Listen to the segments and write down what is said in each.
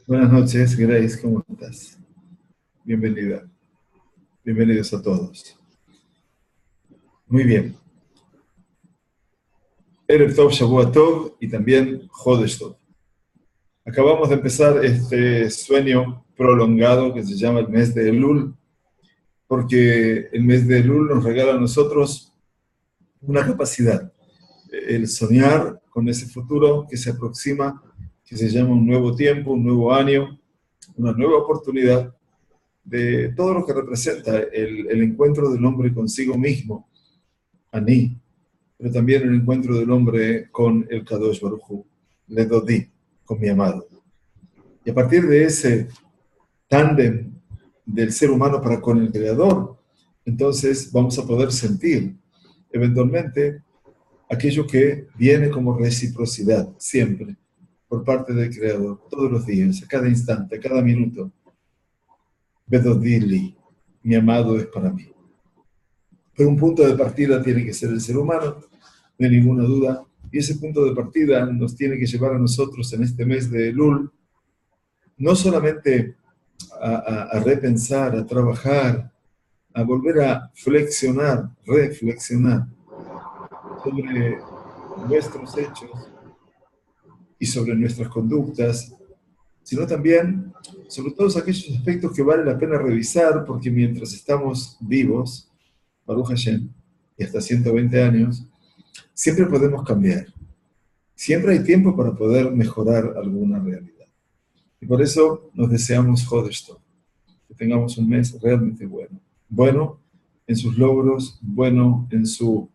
Buenas noches, Grace, ¿cómo estás? Bienvenida. Bienvenidos a todos. Muy bien. Erev Tov, Shavua Tov y también Jodesh Tov. Acabamos de empezar este sueño prolongado que se llama el mes de Elul, porque el mes de Elul nos regala a nosotros una capacidad, el soñar con ese futuro que se aproxima, que se llama un nuevo tiempo, un nuevo año, una nueva oportunidad de todo lo que representa el encuentro del hombre consigo mismo, Aní, pero también el encuentro del hombre con el Kadosh Baruj Hu, le Dodi, con mi amado. Y a partir de ese tándem del ser humano para con el Creador, entonces vamos a poder sentir eventualmente aquello que viene como reciprocidad, siempre, por parte del Creador, todos los días, a cada instante, a cada minuto. Bedodili, mi amado es para mí. Pero un punto de partida tiene que ser el ser humano, no hay ninguna duda. Y ese punto de partida nos tiene que llevar a nosotros en este mes de Elul, no solamente a repensar, a trabajar, a volver a flexionar, reflexionar sobre nuestros hechos y sobre nuestras conductas, sino también sobre todos aquellos aspectos que vale la pena revisar, porque mientras estamos vivos, Baruch Hashem, y hasta 120 años, siempre podemos cambiar. Siempre hay tiempo para poder mejorar alguna realidad. Y por eso nos deseamos Jodesh Tov, que tengamos un mes realmente bueno. Bueno en sus logros, bueno en su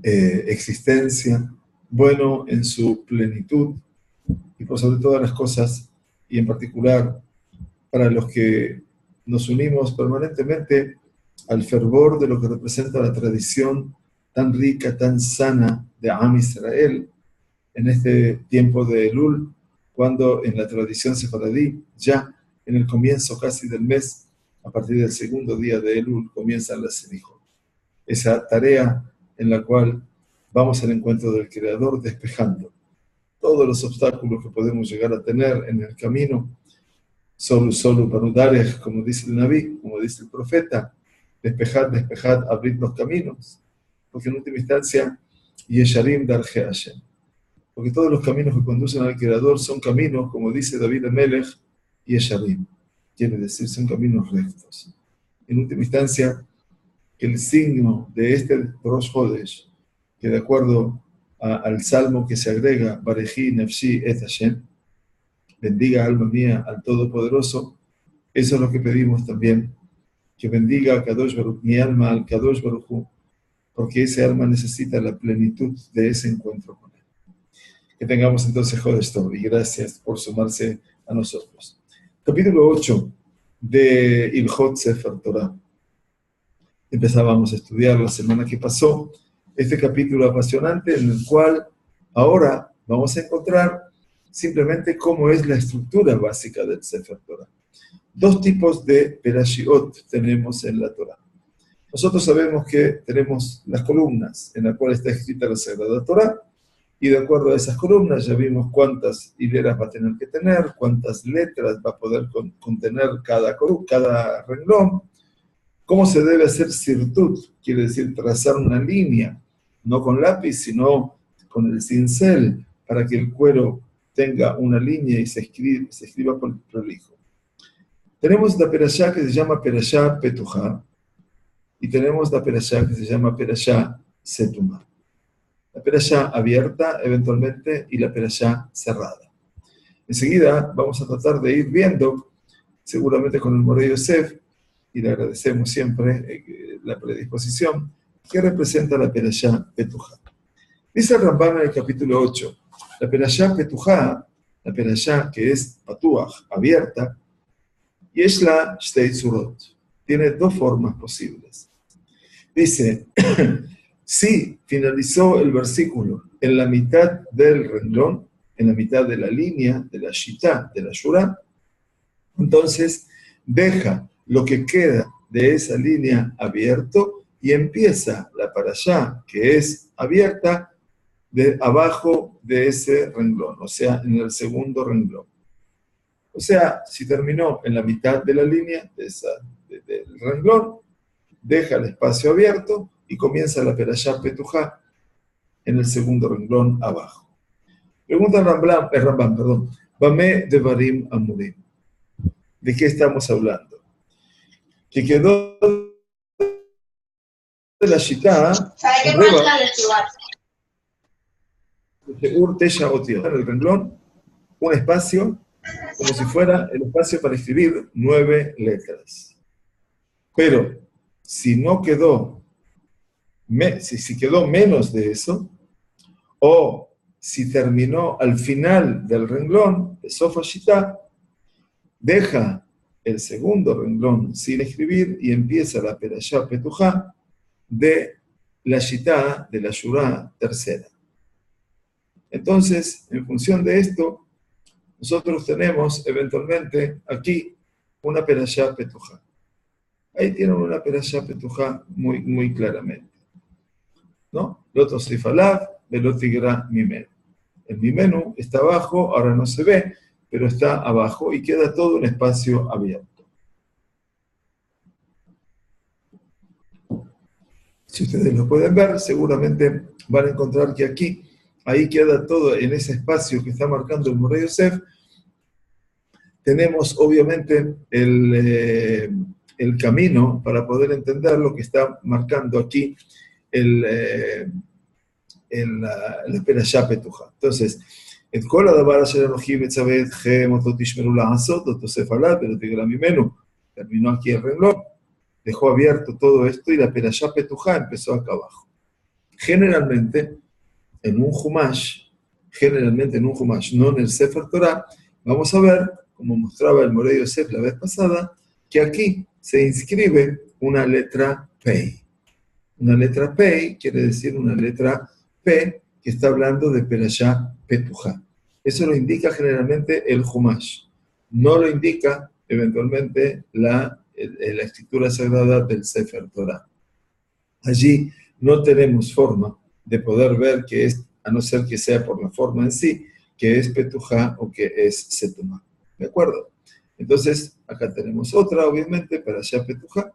existencia, bueno en su plenitud, y por sobre todas las cosas, y en particular para los que nos unimos permanentemente al fervor de lo que representa la tradición tan rica, tan sana de Am Israel, en este tiempo de Elul, cuando en la tradición sefaradí, ya en el comienzo casi del mes, a partir del segundo día de Elul, comienzan las Selijot. Esa tarea en la cual vamos al encuentro del Creador despejando todos los obstáculos que podemos llegar a tener en el camino, solo parudarech, como dice el Naví, como dice el profeta, despejad, abrid los caminos, porque en última instancia, Yesharim Darje Hashem, porque todos los caminos que conducen al Creador son caminos, como dice David Amelech, Yesharim, quiere decir, son caminos rectos. En última instancia, que el signo de este Rosh Hodesh, que de acuerdo al salmo que se agrega, Bareji Nefshi Et Hashem, bendiga alma mía al Todopoderoso, eso es lo que pedimos también, que bendiga a Kadosh Baruch, mi alma al Kadosh Baruch Hu, porque ese alma necesita la plenitud de ese encuentro con él. Que tengamos entonces Jodesh Tov, y gracias por sumarse a nosotros. Capítulo 8 de Ilhot Sefer Torah. Empezábamos a estudiar la semana que pasó este capítulo apasionante en el cual ahora vamos a encontrar simplemente cómo es la estructura básica del Sefer Torah. Dos tipos de perashiot tenemos en la Torah. Nosotros sabemos que tenemos las columnas en las cuales está escrita la Sagrada Torah, y de acuerdo a esas columnas ya vimos cuántas hileras va a tener que tener, cuántas letras va a poder contener cada renglón, cómo se debe hacer sirtut, quiere decir trazar una línea, no con lápiz, sino con el cincel, para que el cuero tenga una línea y se escriba por prolijo. Tenemos la perashá que se llama perashá Petujá, y tenemos la perashá que se llama perashá Setumá. La perashá abierta, eventualmente, y la perashá cerrada. Enseguida vamos a tratar de ir viendo, seguramente con el Moré Yosef, y le agradecemos siempre la predisposición, que representa la perashá Petujá. Dice el Rambam en el capítulo 8, la perashá Petujá, la perashá que es patuach, abierta, y es la Shtei Tzurot. Tiene dos formas posibles. Dice, si finalizó el versículo en la mitad del renglón, en la mitad de la línea, de la shitá, de la shurá, entonces deja lo que queda de esa línea abierto y empieza la parashá, que es abierta, abajo de ese renglón, o sea, en el segundo renglón. O sea, si terminó en la mitad de la línea del renglón, deja el espacio abierto y comienza la perashá Petujá en el segundo renglón abajo. Pregunta Rambam, perdón. Bamé Devarim Amurim. ¿De qué estamos hablando? Que quedó de la Shitá en el renglón un espacio como si fuera el espacio para escribir 9 letras. Pero si no quedó, si quedó menos de eso, o si terminó al final del renglón, de Sofa Shitá, deja el segundo renglón sin escribir y empieza la Perashá Petujá de la Shitá, de la Shurá tercera. Entonces, en función de esto, nosotros tenemos eventualmente aquí una Perashá Petujá. Ahí tienen una Perashá Petujá muy, muy claramente, ¿no? Loto Sifalav, Velotigra Mimenu. El Mimenu está abajo, ahora no se ve, pero está abajo y queda todo un espacio abierto. Si ustedes lo pueden ver, seguramente van a encontrar que aquí, ahí queda todo en ese espacio que está marcando el Moré Yosef. Tenemos obviamente el camino para poder entender lo que está marcando aquí la Perashá Petujá. Entonces, את כל הדבר אשר אנוכי מצווה אתכם אותו תשמרו לעשות, אותו תוסף עליו ולא תגרע ממנו. Terminó aquí el renglón, dejó abierto todo esto y la Perashá Petujá empezó acá abajo. Generalmente en un Humash, no en el Sefer Torah, vamos a ver, como mostraba el Moré Yosef la vez pasada, que aquí se inscribe una letra Pei. Una letra Pei quiere decir una letra P que está hablando de Perashá Petujá. Eso lo indica generalmente el Humash. No lo indica eventualmente la escritura sagrada del Sefer Torah. Allí no tenemos forma de poder ver que es, a no ser que sea por la forma en sí, que es Petujá o que es Setumá. ¿De acuerdo? Entonces, acá tenemos otra, obviamente, Perashá Petujá.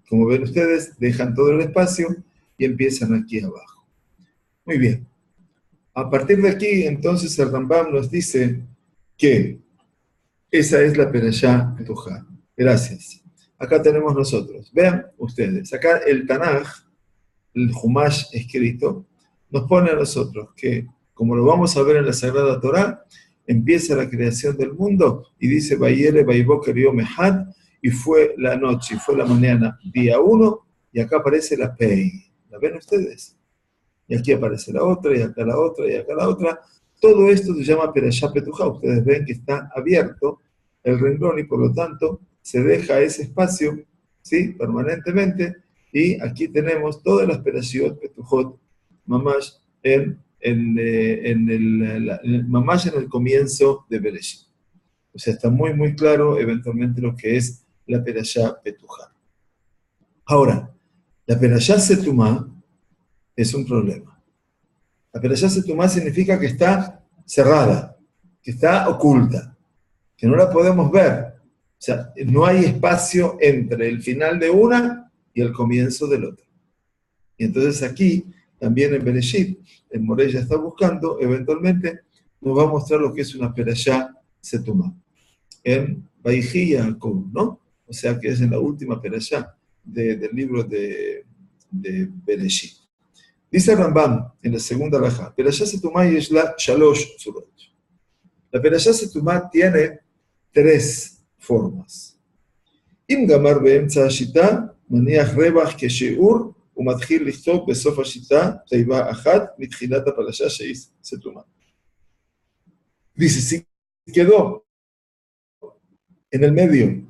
Como ven ustedes, dejan todo el espacio y empiezan aquí abajo. Muy bien. A partir de aquí, entonces, el Rambam nos dice que esa es la Perashá Petujá. Gracias. Acá tenemos nosotros. Vean ustedes, acá el Tanaj, el Humash escrito, nos pone a nosotros que, como lo vamos a ver en la Sagrada Torá, empieza la creación del mundo y dice, Vayere, Vayboker Yom Echad, y fue la noche, y fue la mañana, día 1, y acá aparece la Pei. ¿La ven ustedes? Y aquí aparece la otra, y acá la otra, y acá la otra. Todo esto se llama Perashá Petujá. Ustedes ven que está abierto el renglón y por lo tanto se deja ese espacio, ¿sí?, permanentemente, y aquí tenemos todas las Perashiot Petujot, mamash en el comienzo de Bereshit. O sea, está muy, muy claro eventualmente lo que es la Perashá Petujá. Ahora, la Perashá Setumá es un problema. La Perashá Setumá significa que está cerrada, que está oculta, que no la podemos ver. O sea, no hay espacio entre el final de una y el comienzo del otro. Y entonces aquí, también en Bereshit, el Moré ya está buscando, eventualmente nos va a mostrar lo que es una Perashá Setumá. En Vayhi Yaakov, ¿no? O sea que es en la última Perashá del libro de Bereshit. Dice Rambam en la segunda alajá, Perashá Setumá y es la Shalosh Surot. La Perashá Setumá tiene 3 formas. Im Gamar Beemtza Shita, Maniach Rebach Kesheur, Umatchil Lichtov Besof Shita, Teiba Achat, Mitchilat Perashá Sheis Setumá. Dice, si quedó en el medio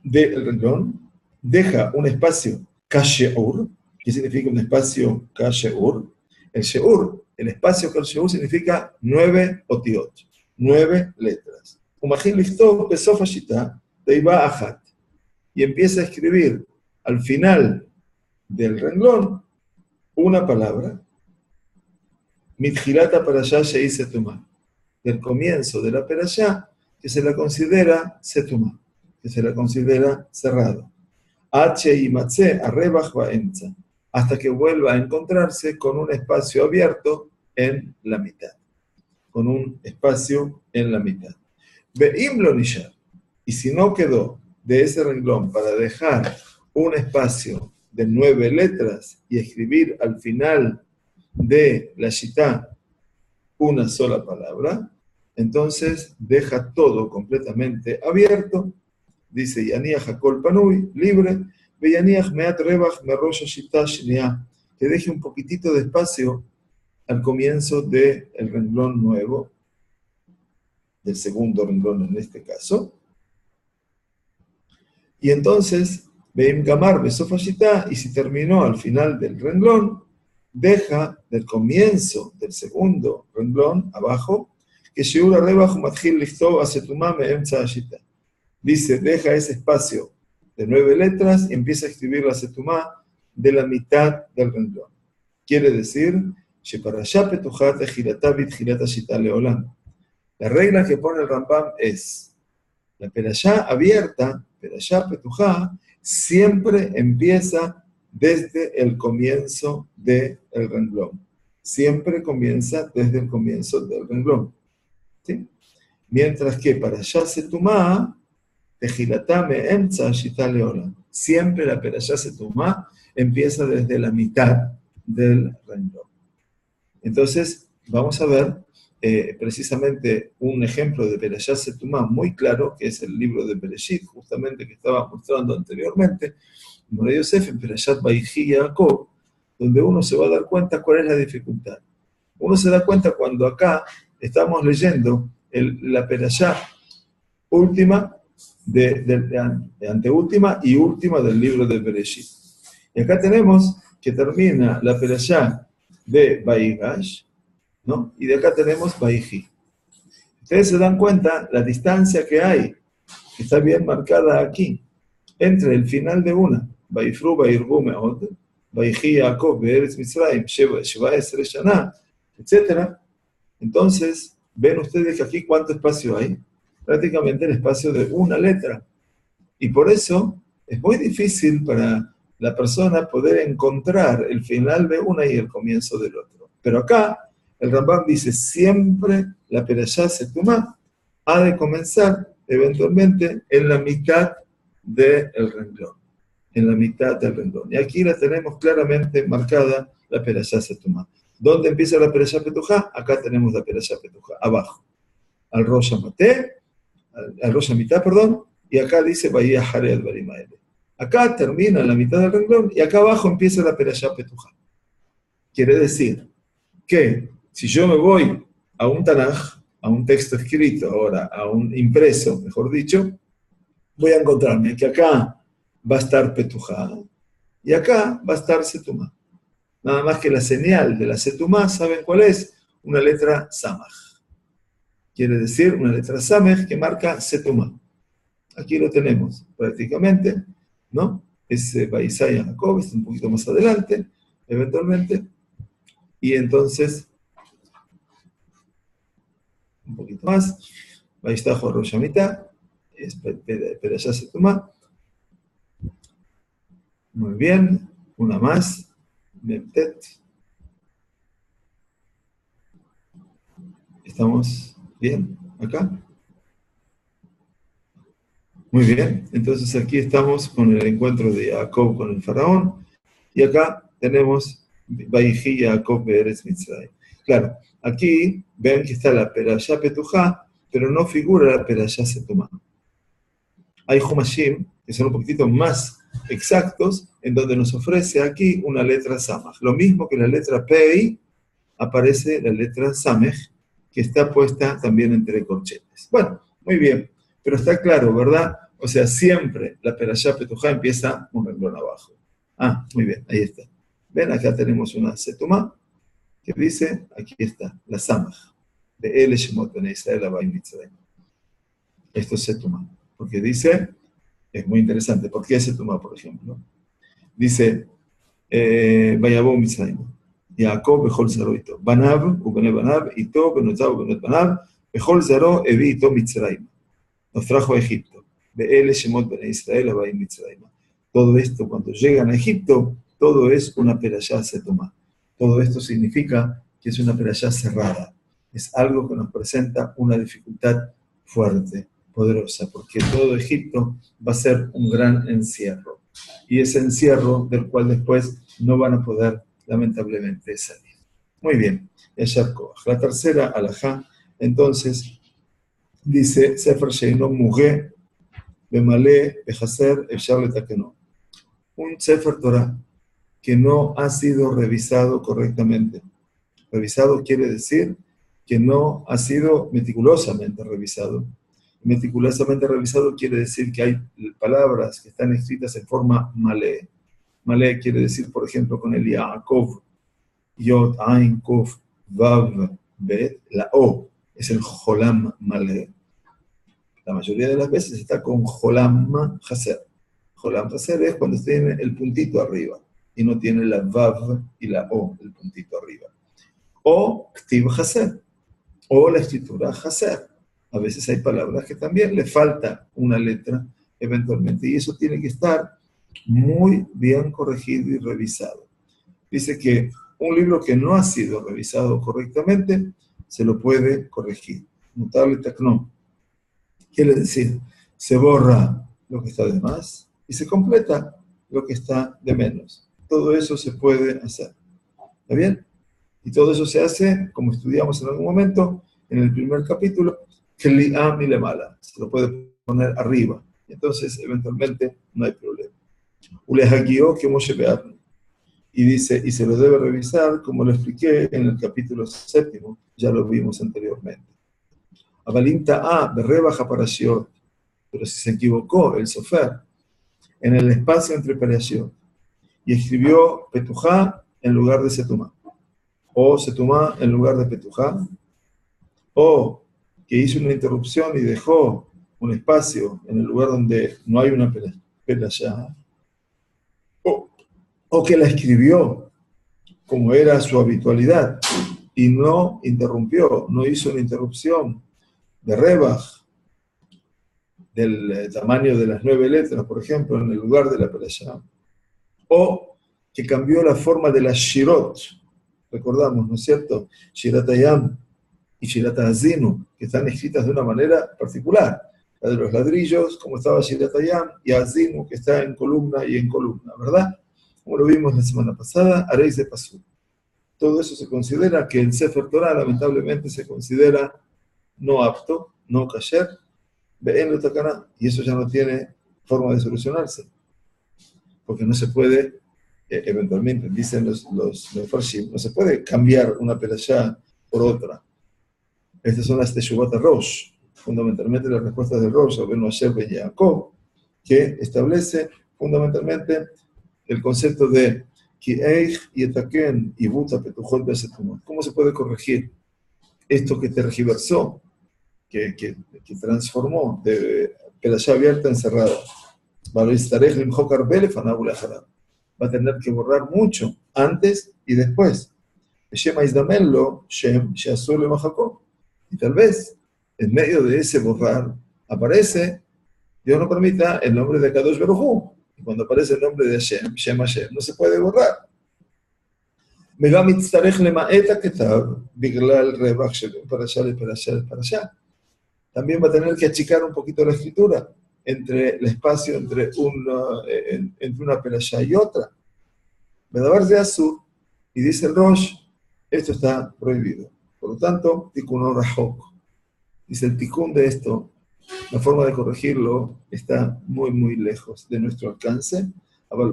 del renglón, deja un espacio Kasheur, que significa un espacio Kasheur. El Sheur, el espacio Kasheur significa 9 otiot, 9 letras. Umachil Lichtov Besof Shita, Teiba Achat. Y empieza a escribir al final del renglón una palabra, Mitjilata Parashá Shei Setumá, del comienzo de la Perashá, que se la considera Setumá, que se la considera cerrado. H y Matze Arrebach Baemza, hasta que vuelva a encontrarse con un espacio abierto en la mitad. Con un espacio en la mitad. Ve'im lo nishar, y si no quedó de ese renglón para dejar un espacio de 9 letras y escribir al final de la shitá una sola palabra, entonces deja todo completamente abierto. Dice Yaniach Hakol Panui, libre, ve Yaniach Meat Rebach Merosha Shitá Shniá, que deje un poquitito de espacio al comienzo del renglón nuevo, del segundo renglón en este caso. Y entonces, Veim Gamar Besofa Shitá, y si terminó al final del renglón, deja del comienzo del segundo renglón abajo, que Sheura Rebach Matjil Lichtov Asetumá Meemza Shitá. Dice, deja ese espacio de 9 letras y empieza a escribir la setumá de la mitad del renglón. Quiere decir, la regla que pone el Rambam es, la perashá abierta, perashá petujá, siempre empieza desde el comienzo del renglón. Siempre comienza desde el comienzo del renglón. ¿Sí? Mientras que parashá setumá, siempre la perashá setumá empieza desde la mitad del renglón. Entonces, vamos a ver precisamente un ejemplo de perashá setumá muy claro, que es el libro de Bereshit, justamente que estaba mostrando anteriormente, Moreh Yosef en Perashat Vayhi Yaakov, donde uno se va a dar cuenta cuál es la dificultad. Uno se da cuenta cuando acá estamos leyendo la perashá última, de anteúltima y última del libro de Bereshit. Y acá tenemos que termina la perashá de Vayigash, ¿no? Y de acá tenemos Vayhi. Ustedes se dan cuenta la distancia que hay, que está bien marcada aquí, entre el final de una, Vayifru Vayirbu Meod, Vayhi Yaakov Be'eretz Mitzrayim, Sheva Esre Shana, etc. Entonces, ven ustedes que aquí cuánto espacio hay, prácticamente el espacio de una letra. Y por eso es muy difícil para la persona poder encontrar el final de una y el comienzo del otro. Pero acá el Rambam dice, siempre la perashá setumá ha de comenzar eventualmente en la mitad del renglón. En la mitad del renglón. Y aquí la tenemos claramente marcada la perashá setumá. ¿Dónde empieza la perashá petujá? Acá tenemos la perashá petujá, abajo. Al Rosh Hamateh, al Rosh Hamitá, perdón, y acá dice Bahía Jare al Barimaele. Acá termina la mitad del renglón y acá abajo empieza la perashá petujá. Quiere decir que si yo me voy a un Tanaj, a un texto escrito ahora, a un impreso, mejor dicho, voy a encontrarme que acá va a estar petujá y acá va a estar setumá. Nada más que la señal de la setumá, ¿saben cuál es? Una letra samaj. Quiere decir una letra samaj que marca setumá. Aquí lo tenemos prácticamente, ¿no? Es Vaisaya Jacob, es un poquito más adelante, eventualmente. Y entonces, un poquito más, Vaistajo Rosh Hamitá, es Perashá Setumá. Muy bien, una más, Memtet. ¿Estamos bien acá? Muy bien, entonces aquí estamos con el encuentro de Jacob con el faraón, y acá tenemos Vayhi Jacob Be'eretz Mitzrayim. Claro, aquí ven que está la perashá petujá, pero no figura la perashá setumá. Hay Humashim que son un poquitito más exactos, en donde nos ofrece aquí una letra samaj. Lo mismo que la letra Pei, aparece la letra samej, que está puesta también entre corchetes. Bueno, muy bien, pero está claro, ¿verdad? O sea, siempre la perashá petujá empieza un renglón abajo. Ah, muy bien, ahí está. Ven, acá tenemos una setumá que dice, aquí está, la samaj, de El Shemot Ben Israel Abay Mitzrayim. Esto es setumá, porque dice, es muy interesante, ¿por qué setumá, por ejemplo? Dice, ויבואו מצרימה. יעקב בכל זרעו איתו. בניו ובני בניו איתו, בנותיו ובנות בניו, בכל זרעו הביא איתו מצרימה. Nos trajo a Egipto. Be'ele Shemot Bnei Israel Abayim Mitzrayim. Todo esto, cuando llegan a Egipto, todo es una perashá setomá. Todo esto significa que es una perashá cerrada. Es algo que nos presenta una dificultad fuerte, poderosa, porque todo Egipto va a ser un gran encierro. Y ese encierro del cual después no van a poder, lamentablemente, salir. Muy bien, Yashar Koach. La tercera alajá, entonces, dice, Sefer Sheino Mugé, Bemalé, Bejaser, Efshar Letakeno. Un Sefer Torah que no ha sido revisado correctamente. Revisado quiere decir que no ha sido meticulosamente revisado. Meticulosamente revisado quiere decir que hay palabras que están escritas en forma malé. Malé quiere decir, por ejemplo, con el Yaakov, Yod, Ain, Kuf, Vav, Bet, la O es el Jolam malé. La mayoría de las veces está con Jolam Haser. Jolam Haser es cuando tiene el puntito arriba y no tiene la Vav y la O, el puntito arriba. O Ktiv Haser, o la escritura Haser. A veces hay palabras que también le falta una letra eventualmente y eso tiene que estar muy bien corregido y revisado. Dice que un libro que no ha sido revisado correctamente se lo puede corregir. Mutable Takno. Quiere decir, se borra lo que está de más y se completa lo que está de menos. Todo eso se puede hacer. ¿Está bien? Y todo eso se hace, como estudiamos en algún momento, en el primer capítulo, Kli'am y Lemala. Se lo puede poner arriba. Entonces, eventualmente, no hay problema. Ulehagió que Moshe Be'arnu. Y dice, y se lo debe revisar, como lo expliqué en el capítulo 7, ya lo vimos anteriormente. Avalinta A, Berrebaja Parashiot. Pero si se equivocó el sofer en el espacio entre Parashiot y escribió Petujá en lugar de Setumá, o Setumá en lugar de Petujá, o que hizo una interrupción y dejó un espacio en el lugar donde no hay una perashá, o que la escribió como era su habitualidad y no interrumpió, no hizo una interrupción de rebaj del tamaño de las 9 letras, por ejemplo, en el lugar de la perashá, o que cambió la forma de las shirot, recordamos, ¿no es cierto? Shirat Hayam y Shirat Hazinu, que están escritas de una manera particular. La de los ladrillos, como estaba Shirat Hayam, y Hazinu, que está en columna y en columna, ¿verdad? Como lo vimos la semana pasada, Areis de Pasú. Todo eso se considera que el Sefer Torah, lamentablemente, se considera no apto, no kasher, be'en lo takana, y eso ya no tiene forma de solucionarse, porque no se puede, eventualmente, dicen los Mefarshim, no se puede cambiar una perashá por otra. Estas son las Teshuvot Rosh, fundamentalmente las respuestas de Rosh, Abenu Asher Ben Yaakov, que establece fundamentalmente el concepto de Ki'eich Yetaken Ibuta Petujot Besetumot. ¿Cómo se puede corregir esto que tergiversó, que transformó de perashá abierta en cerrada? Va a tener que borrar mucho antes y después. Y tal vez en medio de ese borrar aparece, Dios no permita, el nombre de Kadosh Baruj Hu. Y cuando aparece el nombre de Hashem, Shem Hashem, no se puede borrar. También va a tener que achicar un poquito la escritura entre el espacio entre una perashá y otra. Medabar de Azur, y dice el Rosh, esto está prohibido. Por lo tanto, Tikkun Rahok. Dice el Tikkun de esto, la forma de corregirlo está muy, muy lejos de nuestro alcance. Pero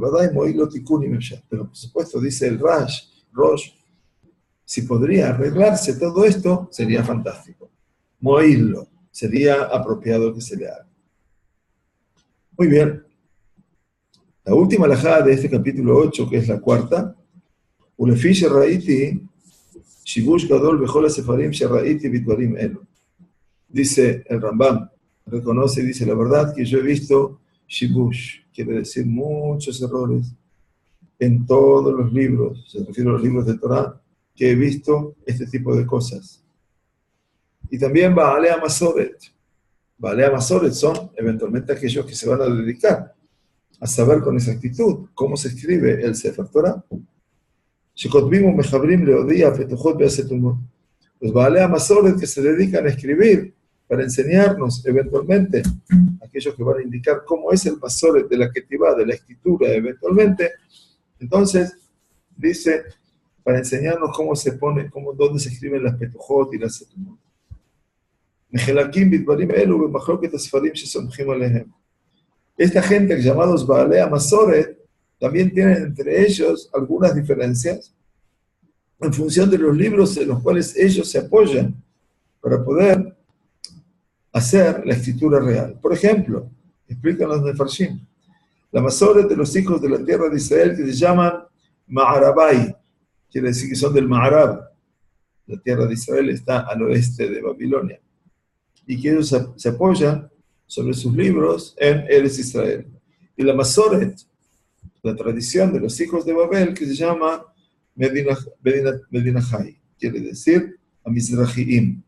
por supuesto, dice el Rosh, si podría arreglarse todo esto, sería fantástico. Moirlo, sería apropiado que se le haga. Muy bien. La última alajá de este capítulo 8, que es la cuarta, Ulefi Sheraiti, Shibush Gadol Bechol Sefarim Sheraiti Bidvarim Elu. Dice el Rambam, reconoce y dice, la verdad que yo he visto Shibush, quiere decir muchos errores, en todos los libros, se refiere a los libros de Torah, que he visto este tipo de cosas. Y también Baalei Masoret. Baalei Masoret son eventualmente aquellos que se van a dedicar a saber con exactitud cómo se escribe el Sefer Torah. Shekotbim Mejabrim Leodía Fetuchot Beasetumot. Los Baalei Masoret que se dedican a escribir para enseñarnos eventualmente, aquellos que van a indicar cómo es el Masoret de la Ketivá, de la escritura eventualmente. Entonces, dice, para enseñarnos cómo se pone, dónde se escriben las Petujot y las Setumot. Esta gente, llamados Baalei Masoret, también tienen entre ellos algunas diferencias en función de los libros en los cuales ellos se apoyan para poder hacer la escritura real. Por ejemplo, explican los Mefarshim, la Masoret de los hijos de la tierra de Israel que se llaman Ma'arabai, quiere decir que son del Ma'arab. La tierra de Israel está al oeste de Babilonia. Y que ellos se apoyan sobre sus libros en Eretz Israel. Y la Masoret, la tradición de los hijos de Babel, que se llama Medinahai, quiere decir Amizrahiim,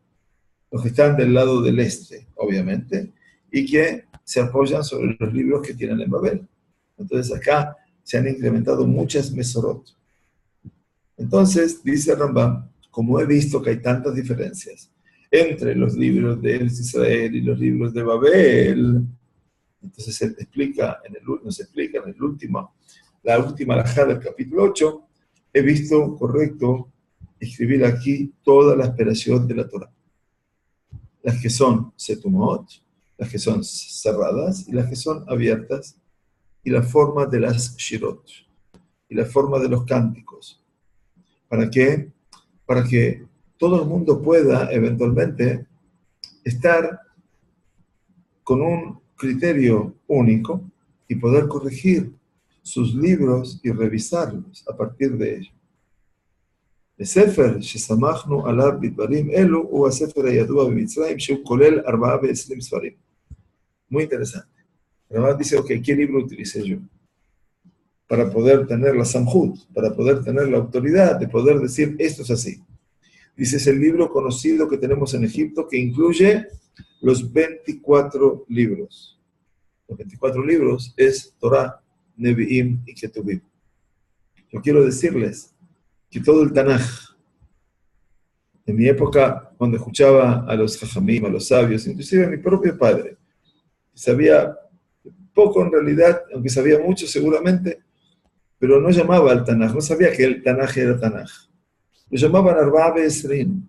los que están del lado del este, obviamente, y que se apoyan sobre los libros que tienen en Babel. Entonces acá se han incrementado muchas Mesorot. Entonces, dice Rambam, como he visto que hay tantas diferencias entre los libros de Eretz Israel y los libros de Babel, entonces él nos explica en la última alajá del capítulo 8, he visto correcto escribir aquí toda la esperación de la Torah. Las que son setumot, las que son cerradas y las que son abiertas, y la forma de las shirot, y la forma de los cánticos. ¿Para qué? Para que todo el mundo pueda eventualmente estar con un criterio único y poder corregir sus libros y revisarlos a partir de ello. בספר שסמכנו עליו בדברים אלו הוא הספר הידוע במצרים שהוא כולל 24 ספרים. Muy interesante. Además dice, ok, ¿qué libro utilicé yo? Para poder tener la samhut, para poder tener la autoridad de poder decir esto es así. Dice, es el libro conocido que tenemos en Egipto que incluye los 24 libros. Los 24 libros es Torah, Nevi'im y Ketuvim. Yo quiero decirles que todo el Tanaj, en mi época, cuando escuchaba a los Jajamim, a los sabios, inclusive a mi propio padre, sabía poco en realidad, aunque sabía mucho seguramente, pero no llamaba al Tanaj, no sabía que el Tanaj era Tanaj. Lo llamaban Arba'a Be'esrim.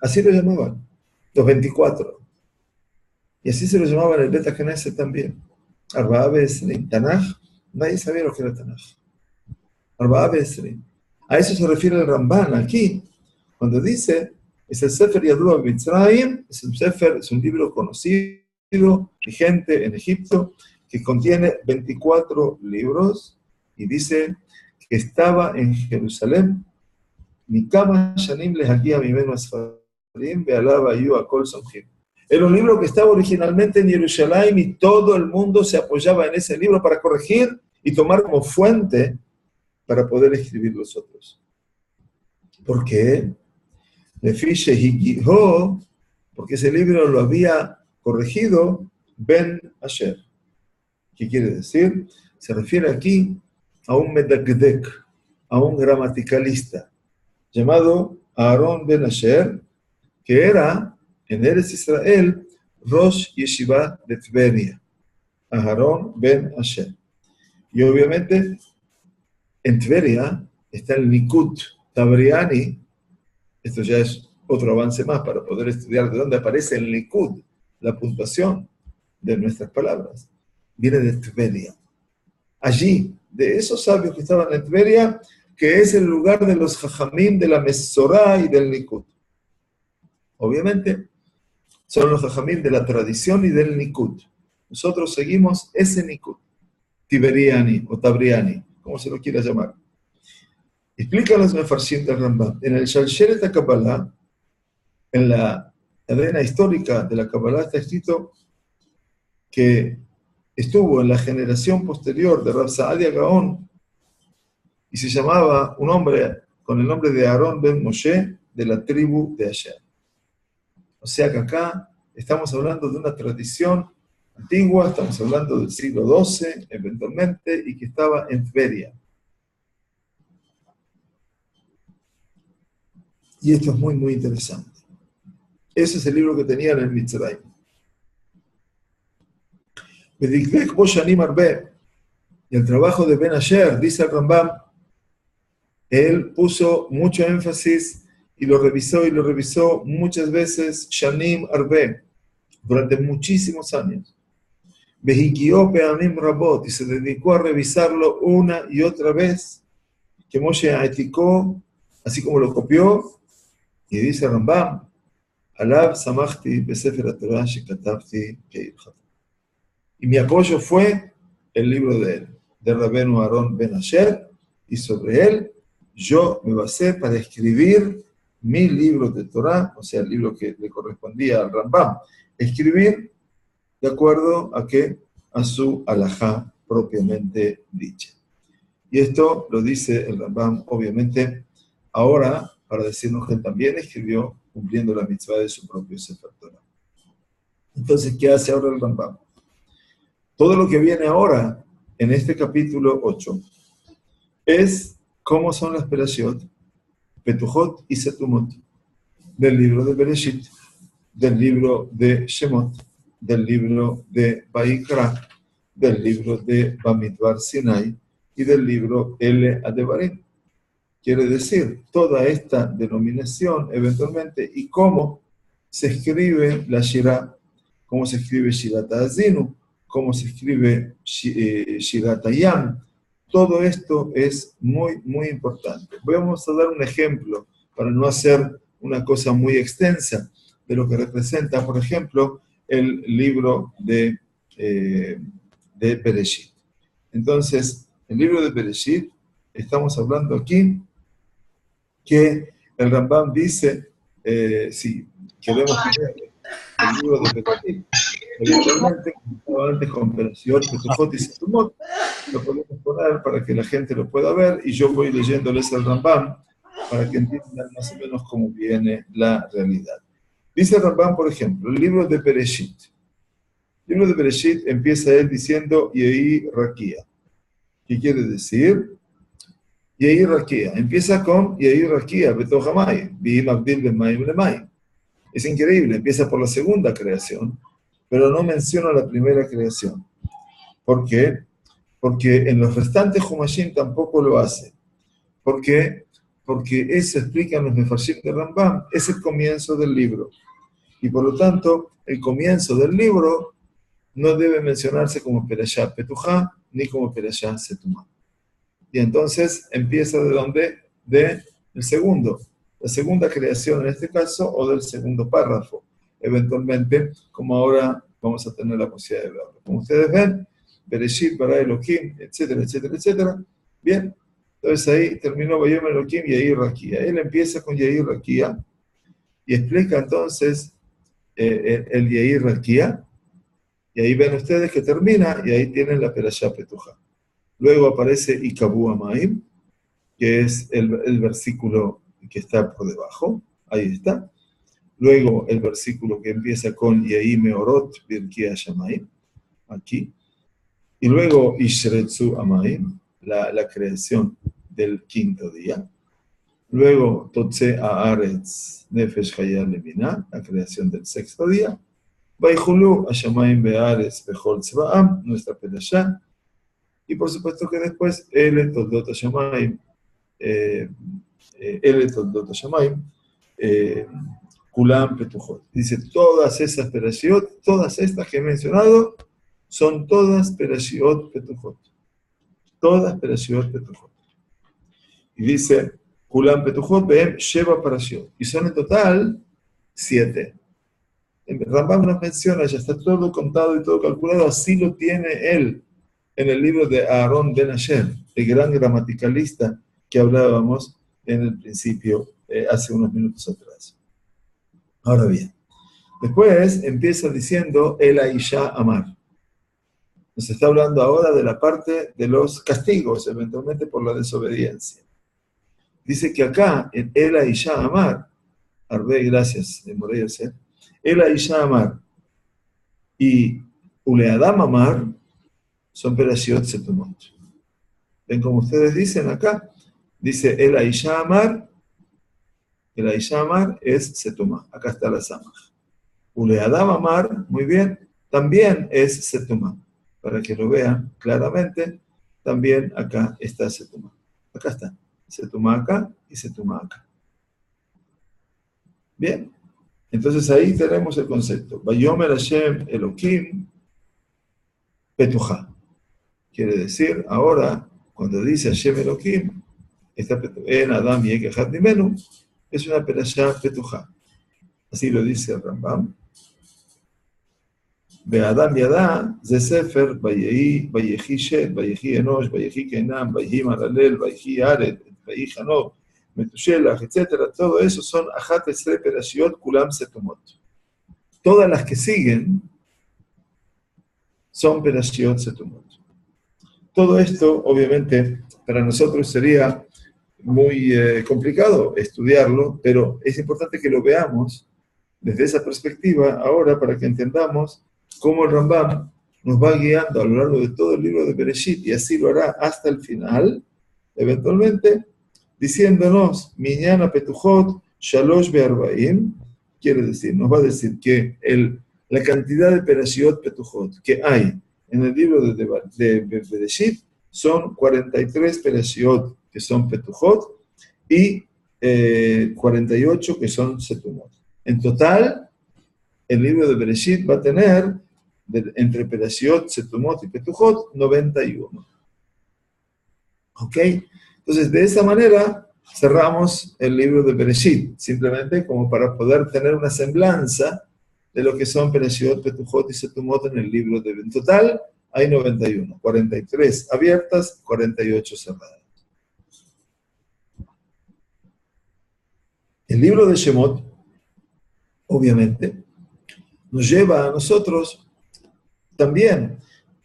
Así lo llamaban, los 24. Y así se lo llamaban el Beta Knesset también. Arba'a Be'esrim. Tanaj, nadie sabía lo que era Tanaj. Arba'a Be'esrim. A eso se refiere el Ramban aquí, cuando dice, es el Sefer Yadua Mitzrayim, es un libro conocido, vigente en Egipto, que contiene 24 libros, y dice que estaba en Jerusalén, Mikama Shanim Lehagia Mimenu Asfarim Be'alaba Yu Akol Somjim. Era un libro que estaba originalmente en Jerusalén y todo el mundo se apoyaba en ese libro para corregir y tomar como fuente para poder escribir los otros. ¿Por qué? Porque ese libro lo había corregido Ben Asher. ¿Qué quiere decir? Se refiere aquí a un medagdek, a un gramaticalista, llamado Aarón Ben Asher, que era, en Eretz Israel, Rosh Yeshiva de Tveria. Aarón Ben Asher. Y obviamente, en Tveria está el Likud Tabriani. Esto ya es otro avance más para poder estudiar de dónde aparece el Likud, la puntuación de nuestras palabras. Viene de Tveria. Allí, de esos sabios que estaban en Tveria, que es el lugar de los Jajamim de la Mesorá y del Likud. Obviamente, son los Jajamim de la tradición y del Likud. Nosotros seguimos ese Likud, Tiberiani o Tabriani, como se lo quiera llamar. Explica los Mefarshim del Rambam. En el Shalsheret HaKabbalah, en la cadena histórica de la Kabbalah, está escrito que estuvo en la generación posterior de Rav Saadia Gaon y se llamaba un hombre con el nombre de Aarón ben Moshe de la tribu de Asher. O sea que acá estamos hablando de una tradición antigua, estamos hablando del siglo XII, eventualmente, y que estaba en Tveria. Y esto es muy, muy interesante. Ese es el libro que tenía en el Mitzrayim. Bedikvek bo shanim arbe. Y el trabajo de Ben Asher, dice el Rambam, él puso mucho énfasis y lo revisó muchas veces, shanim arbe, durante muchísimos años. Behikió peamim rabot, y se dedicó a revisarlo una y otra vez, que Moshe aetikó, así como lo copió, y dice Rambam, Alab samachti besefer Torah shekatavti keilchat. Y mi apoyo fue el libro de él, de Rabenu Aarón ben Asher, y sobre él yo me basé para escribir mi libro de Torah, o sea, el libro que le correspondía al Rambam, escribir de acuerdo a qué, a su alajá propiamente dicha. Y esto lo dice el Rambam, obviamente, ahora, para decirnos que él también escribió cumpliendo la mitzvah de su propio Sefer Torah. Entonces, ¿qué hace ahora el Rambam? Todo lo que viene ahora, en este capítulo 8, es cómo son las perashiot, Petujot y Setumot, del libro de Bereshit, del libro de Shemot, del libro de Vaikra, del libro de Bamidbar Sinai y del libro El Adevarim. Quiere decir, toda esta denominación, eventualmente, y cómo se escribe la Shirah, cómo se escribe Shirat Azinu, cómo se escribe Shirat Hayam. Todo esto es muy, muy importante. Vamos a dar un ejemplo para no hacer una cosa muy extensa de lo que representa, por ejemplo, el libro de Bereshit. Entonces, el libro de Bereshit, estamos hablando aquí que el Rambam dice, si queremos tener el libro de Bereshit, eventualmente, como estaba antes con Perashiot, Petujot y Setumot, lo podemos poner para que la gente lo pueda ver, y yo voy leyéndoles el Rambam para que entiendan más o menos cómo viene la realidad. Dice el Rambam, por ejemplo, el libro de Bereshit. El libro de Bereshit empieza él diciendo Yehi Rakia. ¿Qué quiere decir? Yehi Rakia. Empieza con Yehi Rakia, Betohamay, Bihim Abdil Bemaim Lemay. Es increíble, empieza por la segunda creación, pero no menciona la primera creación. ¿Por qué? Porque en los restantes Humashim tampoco lo hace. ¿Por qué? Porque eso explican los Mefarshim de Rambam, es el comienzo del libro. Y por lo tanto, el comienzo del libro no debe mencionarse como Perashá Petujá, ni como Perashá Setumá. Y entonces empieza de dónde? De el segundo, la segunda creación en este caso, o del segundo párrafo, eventualmente, como ahora vamos a tener la posibilidad de verlo. Como ustedes ven, Bereshit, Bara Elohim, etcétera, etcétera, etcétera. Bien, entonces ahí terminó Bayom Elohim y Yehi Rakia. Él empieza con Yehi Rakia y explica entonces el Yehi Rakia, y ahí ven ustedes que termina, y ahí tienen la Perashá Petujá. Luego aparece Ikabu Amaim, que es el versículo que está por debajo, ahí está. Luego el versículo que empieza con Yehi Meorot Birkia Shamaim, aquí. Y luego Ishretzu Amaim, la creación del quinto día. Luego Totse Haaretz Nefesh Hayal Levinah, la creación del sexto día. Vaihulu Ashamaim Be'aretz Bechol Tzva'am, nuestra perashá. Y por supuesto que después Ele Toldot Hashamayim, Kulam Petujot. Dice, todas esas perashiot, todas estas que he mencionado, son todas perashiot Petujot. Todas perashiot Petujot. Y dice, Kulam Petujot Behem Sheva Parashiot. Y son en total 7. El Rambam nos menciona, ya está todo contado y todo calculado, así lo tiene él en el libro de Aarón ben Asher, el gran gramaticalista que hablábamos en el principio, hace unos minutos atrás. Ahora bien, después empieza diciendo el Aisha Amar. Nos está hablando ahora de la parte de los castigos, eventualmente por la desobediencia. Dice que acá, en Ela Isha Amar, Arbe, gracias, Morey Yosef, Ela Isha Amar y Uleadam Amar son Perashiot Setumot. Ven como ustedes dicen acá, dice Ela Isha Amar, el Aisha Amar es Setumá, acá está la Samaj. Uleadam Amar, muy bien, también es Setumá. Para que lo vean claramente, también acá está Setumá. Acá está, Setumá acá y Setumá acá. Bien, entonces ahí tenemos el concepto. Vayomer Hashem Elohim Petujá. Quiere decir, ahora, cuando dice Hashem Elohim, está en Adam y Ekehad Nimenu, es una perashá Petujá. Así lo dice el Rambam. Be'adam yadá, ze sefer, vayehi shet, vayehi enosh, vayehi kenam, vayehi maralel, vayehi aret, vayehi hanok, metushelach, etc. Todo eso son ajat esre perashiot kulam setumot. Todas las que siguen son perashiot setumot. Todo esto, obviamente, para nosotros sería muy complicado estudiarlo, pero es importante que lo veamos desde esa perspectiva ahora para que entendamos cómo el Rambam nos va guiando a lo largo de todo el libro de Bereshit, y así lo hará hasta el final, eventualmente, diciéndonos, Miñana Petujot, Shalosh Be'arbaim, quiere decir, nos va a decir que la cantidad de Perashiot Petujot que hay en el libro de Bereshit son 43 Perashiot que son Petujot y 48 que son Setumot. En total, el libro de Bereshit va a tener, entre Perashiot, Setumot y Petujot, 91. ¿Ok? Entonces, de esa manera, cerramos el libro de Bereshit, simplemente como para poder tener una semblanza de lo que son Perashiot, Petujot y Setumot en el libro de... En total, hay 91, 43 abiertas, 48 cerradas. El libro de Shemot, obviamente, nos lleva a nosotros también,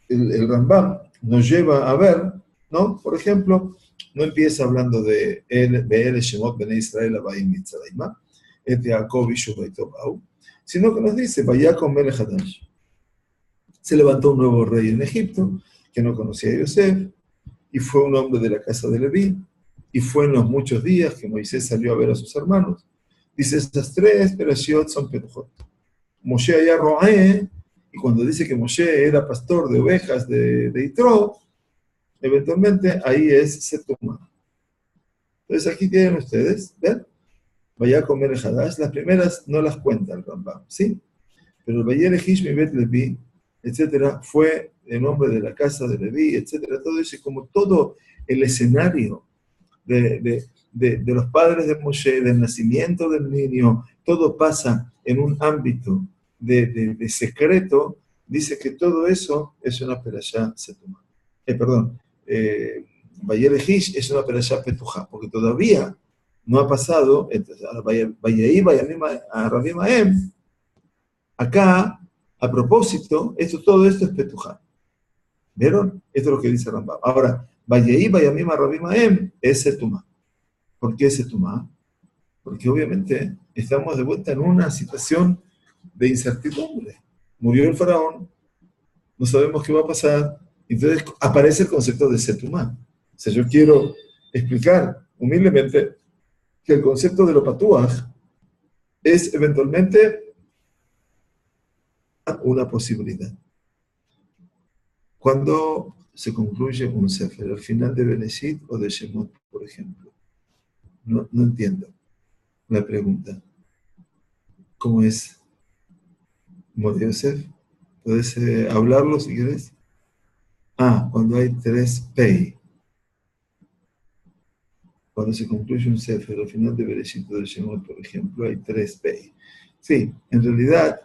el Rambam nos lleva a ver, ¿no? Por ejemplo, no empieza hablando de Be'el Shemot Bnei Israel Abayim Mitzrayma, et Yaakov Ishu Beitobau, sino que nos dice, Vayakom Melech Hadash. Se levantó un nuevo rey en Egipto, que no conocía a Yosef, y fue un hombre de la casa de Leví, y fue en los muchos días que Moisés salió a ver a sus hermanos. Dice, estas tres Perashiot son Petujot. Moshe allá roé, y cuando dice que Moshe era pastor de ovejas de Yitro, eventualmente ahí es Setumá. Entonces aquí tienen ustedes, ¿ven? Vaya a comer el Hadash, las primeras no las cuenta el Rambam, ¿sí? Pero el Vayel Hishmi Bet Levi, etcétera, fue el nombre de la casa de Leví, etcétera, todo eso, y como todo el escenario de los padres de Moshe, del nacimiento del niño, todo pasa en un ámbito de secreto, dice que todo eso es una perashá Setumá. Vayel Hish es una perashá Petujá, porque todavía no ha pasado, entonces, a Rabbi Maem, acá, a propósito, todo esto es Petujá. ¿Vieron? Esto es lo que dice Rambam. Ahora, Vayei Vayamim a Rabbi Maem es Setumá. ¿Por qué Setumá? Porque obviamente estamos de vuelta en una situación de incertidumbre. Murió el faraón, no sabemos qué va a pasar, entonces aparece el concepto de Setumá. O sea, yo quiero explicar humildemente que el concepto de lo patuaj es eventualmente una posibilidad. Cuando se concluye un sefer, al final de Bereshit o de Shemot, por ejemplo, no entiendo la pregunta. ¿Cómo es? Mordé Yosef, ¿puedes hablarlo si quieres? Cuando hay 3 pei. Cuando se concluye un sefer, al final de Bereshit o de Shemot, por ejemplo, hay 3 pei. Sí, en realidad,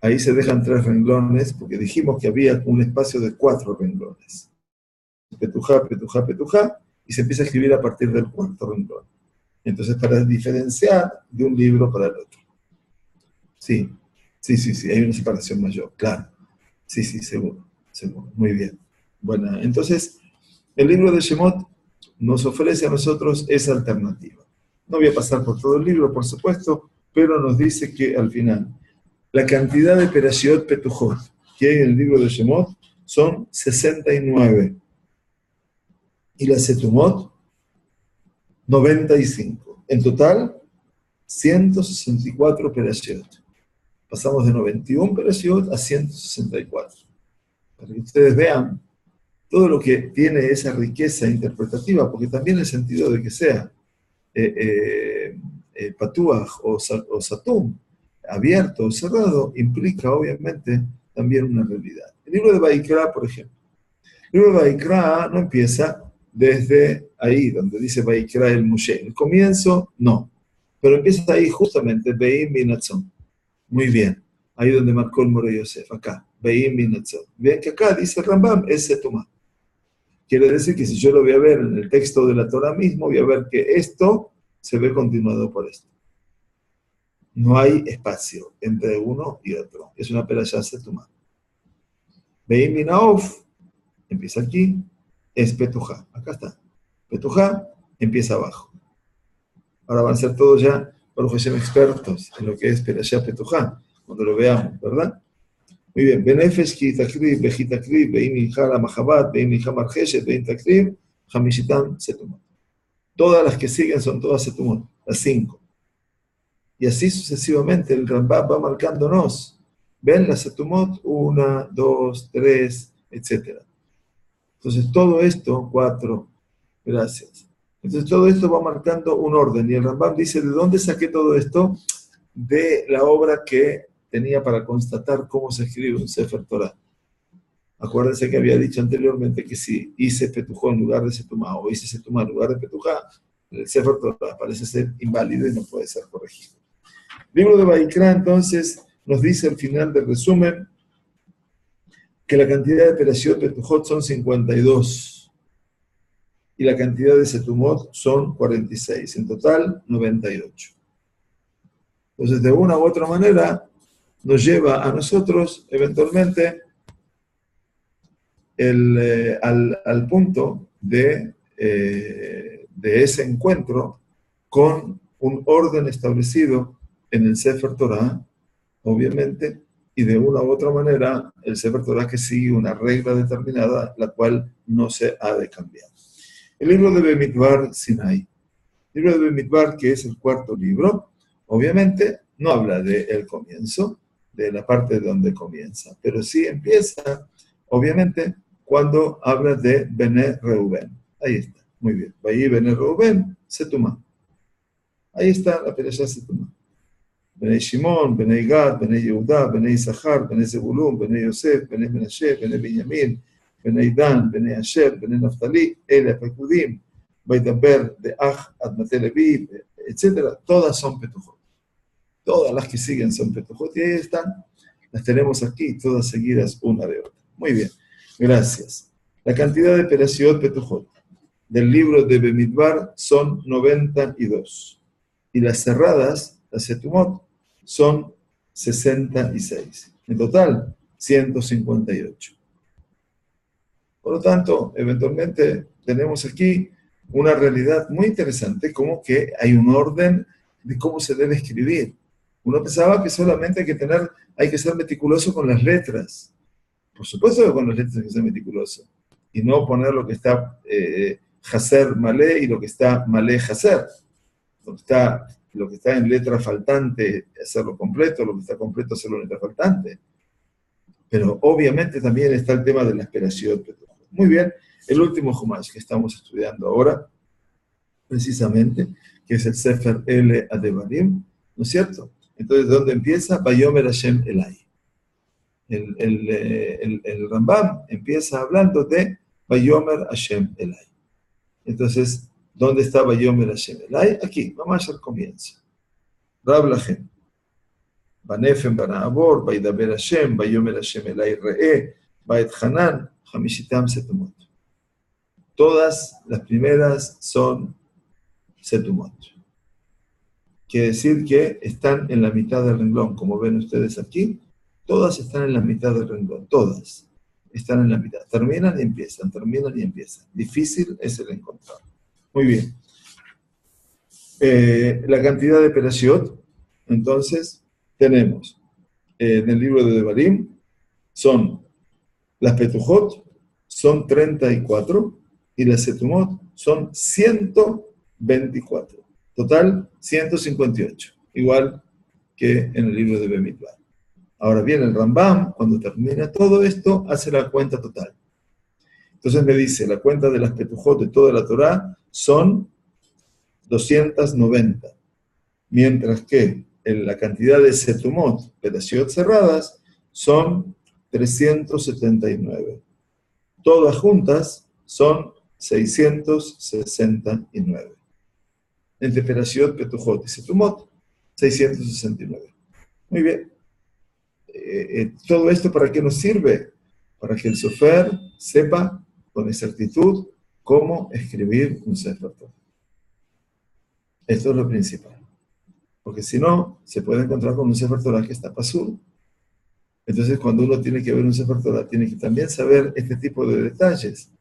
ahí se dejan 3 renglones, porque dijimos que había un espacio de 4 renglones. Petujá, Petujá, Petujá, y se empieza a escribir a partir del 4º renglón. Entonces, para diferenciar de un libro para el otro. Sí, hay una separación mayor, claro. Sí, seguro. Seguro, muy bien. Bueno, entonces, el libro de Shemot nos ofrece a nosotros esa alternativa. No voy a pasar por todo el libro, por supuesto, pero nos dice que al final, la cantidad de Perashiot Petujot que hay en el libro de Shemot son 69. Y la Setumot, 95. En total, 164 Perashiot. Pasamos de 91 Perashiot a 164. Para que ustedes vean todo lo que tiene esa riqueza interpretativa, porque también el sentido de que sea patuaj o satum, abierto o cerrado, implica obviamente también una realidad. El libro de Baikra, por ejemplo. El libro de Baikra no empieza desde ahí, donde dice Baikra el Moshe. El comienzo, no. Pero empieza ahí justamente, Beim Binatzon. Muy bien. Ahí donde marcó el Moro Yosef, acá. Beim Binatzon. Vean que acá dice Rambam, es Setumá. Quiere decir que si yo lo voy a ver en el texto de la Torah mismo, voy a ver que esto se ve continuado por esto. No hay espacio entre uno y otro. Es una perashá Setumá. Beim Binaof, empieza aquí, es Petujá. Acá está. Petujá empieza abajo. Ahora van a ser todos ya, Baruch Hashem, expertos en lo que es perashá Petujá, cuando lo veamos, ¿verdad? Muy bien. Benefesh ki takrib, beji takrib, beim minjara mahabat, beim minjamar geshet, beim takrib, hamishitam setumot. Todas las que siguen son todas setumot, las 5. Y así sucesivamente el Rambam va marcándonos. Ven las setumot, 1, 2, 3, etc. Entonces todo esto, 4, gracias. Entonces todo esto va marcando un orden. Y el Rambam dice, ¿de dónde saqué todo esto? De la obra que tenía para constatar cómo se escribe un Sefer Torah. Acuérdense que había dicho anteriormente que si hice Petujó en lugar de Setumá o hice Setumá en lugar de Petujá, el Sefer Torah parece ser inválido y no puede ser corregido. El libro de Baikra, entonces, nos dice al final del resumen que la cantidad de Perashiot Petujot son 52 y la cantidad de Setumot son 46, en total 98. Entonces, de una u otra manera, nos lleva a nosotros, eventualmente, al punto de ese encuentro con un orden establecido en el Sefer Torah, obviamente, y de una u otra manera, el Sefer Torah que sigue una regla determinada, la cual no se ha de cambiar. El libro de Bemidbar Sinai. El libro de Bemidbar, que es el cuarto libro, obviamente no habla del comienzo, de la parte donde comienza, pero sí empieza, obviamente, cuando habla de Bené Reuben. Ahí está, muy bien. Ahí Bené Reuben, Setumá. Ahí está la perashá Setumá. Bené Shimon, Bené Gad, Bené Yehuda, Bené Isachar, Bené Zebulun, Bené Yosef, Bené Menashe, Bené Binyamin, Bené Dan, Bené Asher, Bené Naftali, Ele Pekudim, Baidaber, de Aj, Admate Levi, etc. Todas son Petujot. Todas las que siguen son Petujot. Y ahí están. Las tenemos aquí, todas seguidas una de otra. Muy bien. Gracias. La cantidad de Perashiot Petujot del libro de Bemidbar son 92. Y las cerradas, las Setumot, son 66. En total, 158. Por lo tanto, eventualmente tenemos aquí una realidad muy interesante, como que hay un orden de cómo se debe escribir. Uno pensaba que solamente hay que ser meticuloso con las letras. Por supuesto que con las letras hay que ser meticuloso. Y no poner lo que está Haser Malé y lo que está Malé Haser. Lo que está en letra faltante, hacerlo completo, lo que está completo, hacerlo en letra faltante. Pero obviamente también está el tema de la esperación. Muy bien, el último Jumash que estamos estudiando ahora, precisamente, que es el Sefer El Adevarim, ¿no es cierto? Entonces, ¿dónde empieza? Vayomer Hashem Elai. El Rambam empieza hablando de Vayomer Hashem Elai. Entonces, ¿dónde está Vayomer Hashem Elai? Aquí, vamos al comienzo. Rab Lachem. Banefem Banaabor, Vaidaber Hashem, Vayomer Hashem Elai Re'e, Bait Hanan, Hamishitam Setumot. Todas las primeras son Setumot. Quiere decir que están en la mitad del renglón, como ven ustedes aquí. Todas están en la mitad del renglón, todas. están en la mitad. Terminan y empiezan, terminan y empiezan. Difícil es el encontrar. Muy bien. La cantidad de Perashiot, entonces, tenemos en el libro de Devarim, son las Petujot, son 34, y las Setumot son 124. Total, 158. Igual que en el libro de Bemidbar. Ahora bien, el Rambam, cuando termina todo esto, hace la cuenta total. Entonces me dice, la cuenta de las Petujot de toda la Torá son 290, mientras que la cantidad de Setumot, Perashiot cerradas, son 379. Todas juntas son 669. Entre Perashiot, Petujot y Setumot, 669. Muy bien. ¿Todo esto para qué nos sirve? Para que el sofer sepa con exactitud cómo escribir un Sefer Torah. Esto es lo principal. Porque si no, se puede encontrar con un Sefer Torah que está pasul. Entonces, cuando uno tiene que ver un Sefer Torah, tiene que también saber este tipo de detalles.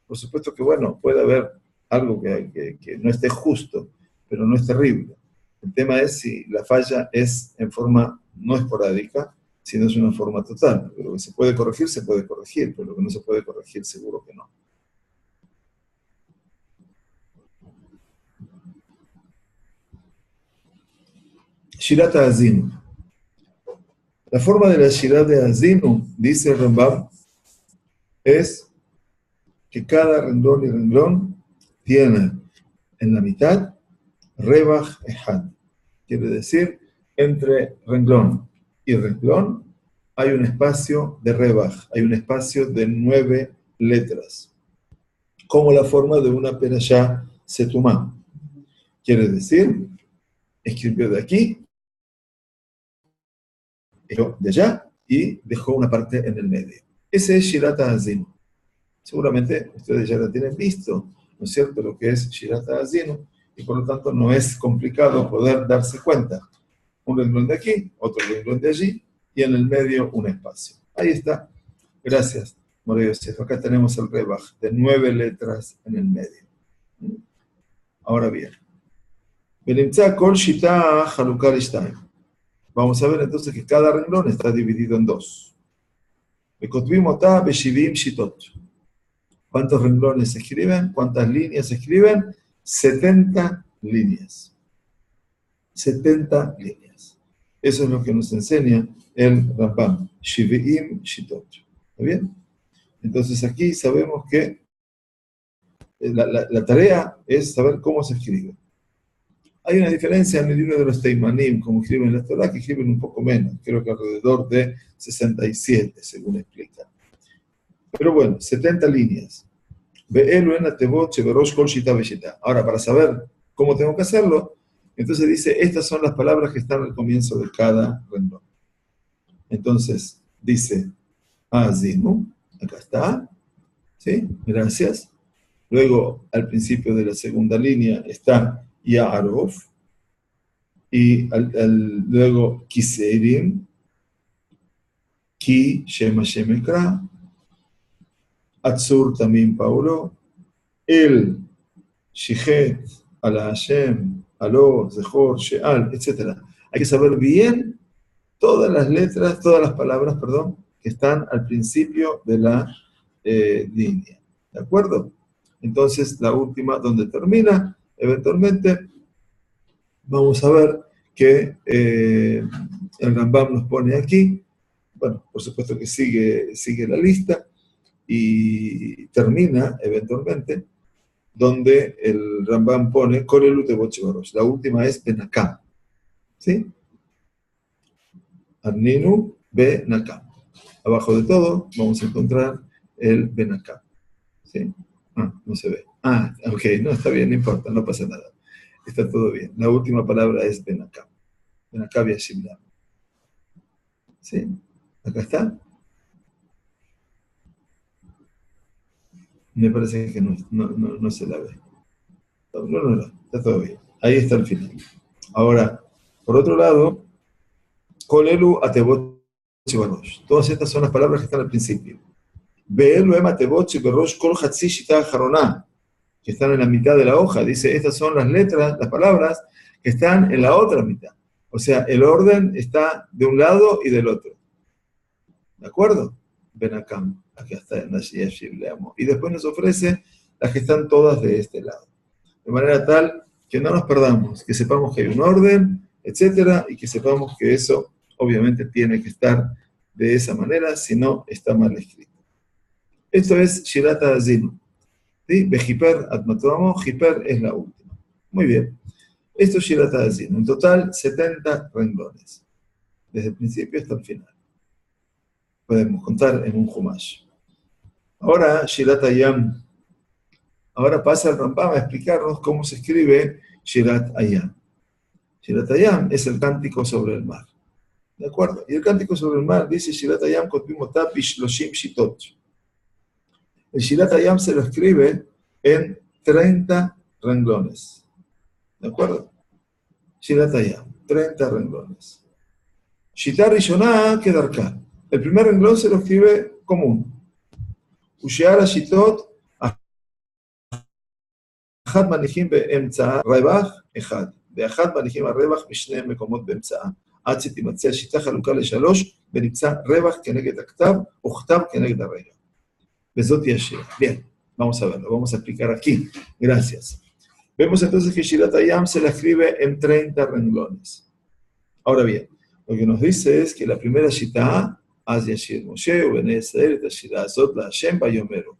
Por supuesto que, bueno, puede haber algo que no esté justo, pero no es terrible. El tema es si la falla es en forma no esporádica, sino es una forma total. Lo que se puede corregir, pero lo que no se puede corregir, seguro que no. Shirat HaAzinu. La forma de la Shirat de Azinu, dice el Rambam, es que cada renglón y renglón tiene en la mitad Rebach Ehad. Quiere decir, entre renglón y renglón hay un espacio de Rebach, hay un espacio de 9 letras, como la forma de una perashá setumá. Quiere decir, escribió de aquí, de allá, y dejó una parte en el medio. Ese es Shirat HaAzinu. Seguramente ustedes ya lo tienen visto, ¿no es cierto?, lo que es Shirat HaAzinu, y por lo tanto no es complicado poder darse cuenta. Un renglón de aquí, otro renglón de allí, y en el medio un espacio. Ahí está. Gracias, Moré Yosef. Acá tenemos el Rebach de 9 letras en el medio. Ahora bien, vamos a ver entonces que cada renglón está dividido en dos. ¿Cuántos renglones se escriben? ¿Cuántas líneas se escriben? 70 líneas. 70 líneas. Eso es lo que nos enseña el Rambam. Shivi'im Shitot. ¿Está bien? Entonces aquí sabemos que la tarea es saber cómo se escribe. Hay una diferencia en el libro de los Teimanim, como escriben la Torah, que escriben un poco menos, creo que alrededor de 67, según explica. Pero bueno, 70 líneas. Ahora, para saber cómo tengo que hacerlo, entonces dice, estas son las palabras que están al comienzo de cada renglón. Entonces, dice, Azinu, acá está, ¿sí? Gracias. Luego, al principio de la segunda línea está Ya'arov, y luego Kiseirim, Ki Shema Shemekra, Atzur también Paulo, El Shichet, Ala Hashem, Aló, Zehor, Sheal, etc. Hay que saber bien todas las letras, todas las palabras, perdón, que están al principio de la línea. ¿De acuerdo? Entonces, la última, donde termina, eventualmente, vamos a ver que el Rambam nos pone aquí, bueno, por supuesto que sigue la lista, y termina, eventualmente, donde el Rambam pone Korelu Teboche Barosh. La última es Benakam. ¿Sí? Arninu Benakam. Abajo de todo vamos a encontrar el Benakam. ¿Sí? No se ve. Ok, no, está bien, no importa, no pasa nada. Está todo bien. La última palabra es Benakam. Benakam y Ashimlam. ¿Sí? Acá está. Me parece que no se la ve. No, está todo bien. Ahí está el final. Ahora, por otro lado, Kolelu Atebot Chibarosh. Todas estas son las palabras que están al principio. Ve'elu ematebot sheberosh kol hatzi shita acharoná, que están en la mitad de la hoja. Dice, estas son las letras, las palabras que están en la otra mitad. O sea, el orden está de un lado y del otro. ¿De acuerdo? Ven acá, aquí está en Yashir, leamos. Y después nos ofrece las que están todas de este lado. De manera tal que no nos perdamos, que sepamos que hay un orden, etcétera, y que sepamos que eso obviamente tiene que estar de esa manera, si no está mal escrito. Esto es Shirat HaAzinu. ¿Sí? Bejiper Atmatuamo, Jiper es la última. Muy bien. Esto es Shirat HaAzinu. En total, 70 renglones. Desde el principio hasta el final. Podemos contar en un Humash. Ahora, Shirat Hayam. Ahora pasa el Rambam a explicarnos cómo se escribe Shirat Hayam. Shirat Hayam es el cántico sobre el mar. ¿De acuerdo? Y el cántico sobre el mar dice Shirat Hayam Kotbimotah Bishloshim Shitot. El Shirat Hayam se lo escribe en 30 renglones. ¿De acuerdo? Shirat Hayam, 30 renglones. Shitar Rishoná Kedarká. El primer renglón se lo escribe común. Usheara Shitot Achat Manijim Be'emtzah Rebach Echad. Be'achat Manijim Rebach Mishne Mekomot Be'emtzah. עד שתימצא השיטה חלוקה לשלוש, ונמצא רווח כנגד הכתב, או כתב כנגד הרגע. וזאת היא השאלה. Bien, vamos a verlo, vamos a explicar aquí. Gracias. Vemos entonces que Shirat Hayam se la escribe en 30 renglones. Ahora bien, lo que nos dice es que la primera Shita, Az Yashir Moshe, Ubene Yisrael, et Shira Azot la Hashem Bayomeru.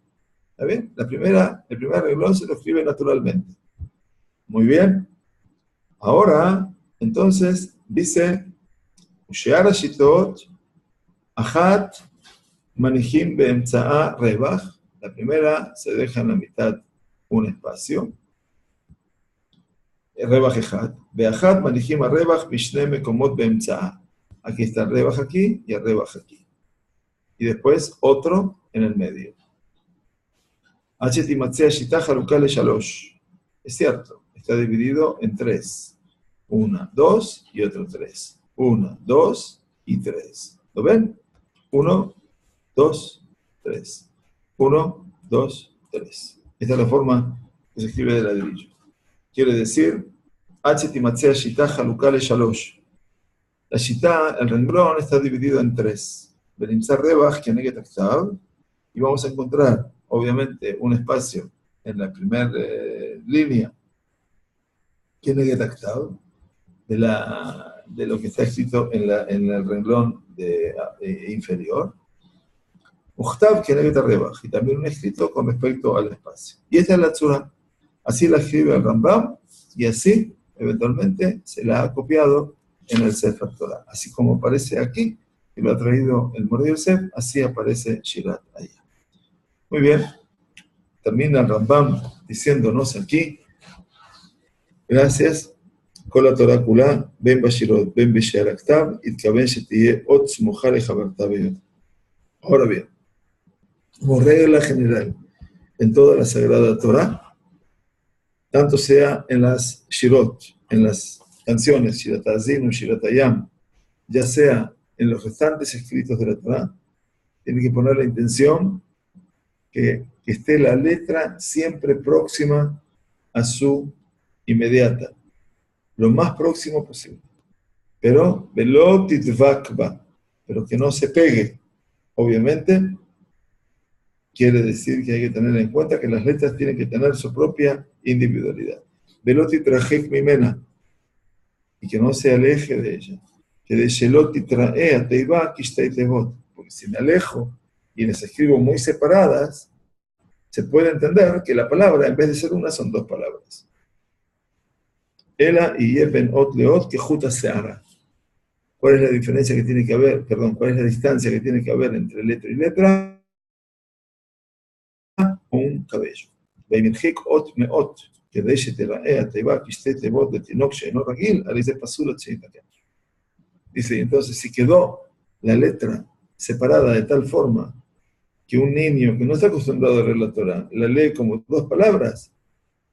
¿Está bien? El primer renglón se lo escribe naturalmente. Muy bien. Ahora, entonces, dice Ushear Shitot, Achat Manijim Be'emtza'a Rebach. La primera se deja en la mitad un espacio. Rebach Echad. Be'achat Manijim a Rebach Mishne Mekomot Be'emtza'a. Aquí está el Rebach aquí y el Rebach aquí. Y después otro en el medio. Hachetimatzea Shita Haruka le Shalosh. Es cierto, está dividido en 3. 1, 2 y otro 3. 1, 2 y 3. ¿Lo ven? 1, 2, 3. 1, 2, 3. Esta es la forma que se escribe de ladrillo. Quiere decir, Hachetimatzea Shita Haruka le Shalosh. La Shita, el renglón, está dividido en 3. Benimzar Rebach, Keneget Aktav, y vamos a encontrar, obviamente, un espacio en la primera línea, Keneget Aktav, de lo que está escrito en el renglón inferior. Uchtav Keneget Rebach, y también un escrito con respecto al espacio. Y esta es la tzura. Así la escribe el Rambam, y así, eventualmente, se la ha copiado en el Sefer Torah. Así como aparece aquí, que lo ha traído el Moreh Yosef, así aparece Shirat Hayam. Muy bien. Termina el Rambam diciéndonos aquí, gracias, Kol HaTorah Kulá, Ben Bashirot, Ben B'She'ar HaKtav, Itkaven Shetiye Ot Smucha Lechavarta Beyot. Ahora bien, como regla general, en toda la Sagrada Torah, tanto sea en las Shirot, en las canciones, Shirat HaAzinu, Shirat Hayam, ya sea en los restantes escritos de la Torah, tiene que poner la intención que esté la letra siempre próxima a su inmediata, lo más próximo posible. Pero, velot itvakba, pero que no se pegue. Obviamente, quiere decir que hay que tener en cuenta que las letras tienen que tener su propia individualidad. Velot itrajek mimena, y que no se aleje de ella. Que de shelot itrae a teiva kishtei tevot, porque si me alejo y les escribo muy separadas, se puede entender que la palabra, en vez de ser una, son 2 palabras. Ela y ben ot leot que juta seara. ¿Cuál es la diferencia que tiene que haber? Perdón, ¿cuál es la distancia que tiene que haber entre letra y letra? Un cabello. Veimirhik ot meot, que de ese terae a teiva kishte tevot de tinok she'eno ragil, alize pasula tzeitakem. Dice, entonces, si quedó la letra separada de tal forma que un niño que no está acostumbrado a leer la Torah la lee como 2 palabras,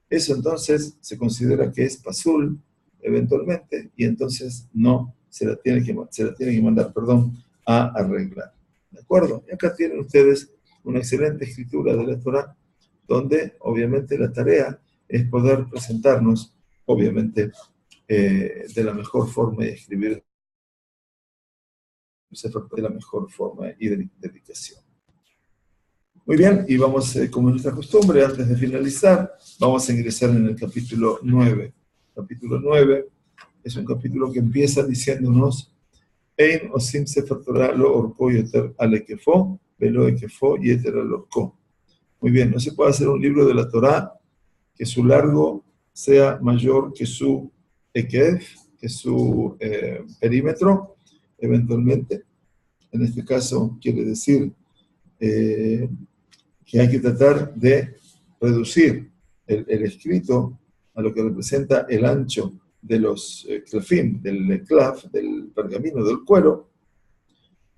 eso entonces se considera que es pasul eventualmente, y entonces no se la tiene que mandar, a arreglar. ¿De acuerdo? Y acá tienen ustedes una excelente escritura de la Torá, donde obviamente la tarea es poder presentarnos, obviamente, de la mejor forma y escribir de la mejor forma y dedicación. Muy bien, y vamos, como es nuestra costumbre, antes de finalizar, vamos a ingresar en el capítulo 9. Capítulo 9 es un capítulo que empieza diciéndonos Ein osim sefer Torah lo orko yoter al ekefo, velo ekefo yeter al orko. Muy bien, no se puede hacer un libro de la Torah que su largo sea mayor que su ekef, que su perímetro, eventualmente. En este caso, quiere decir que hay que tratar de reducir el escrito a lo que representa el ancho de los klafim, del klaf, del pergamino, del cuero,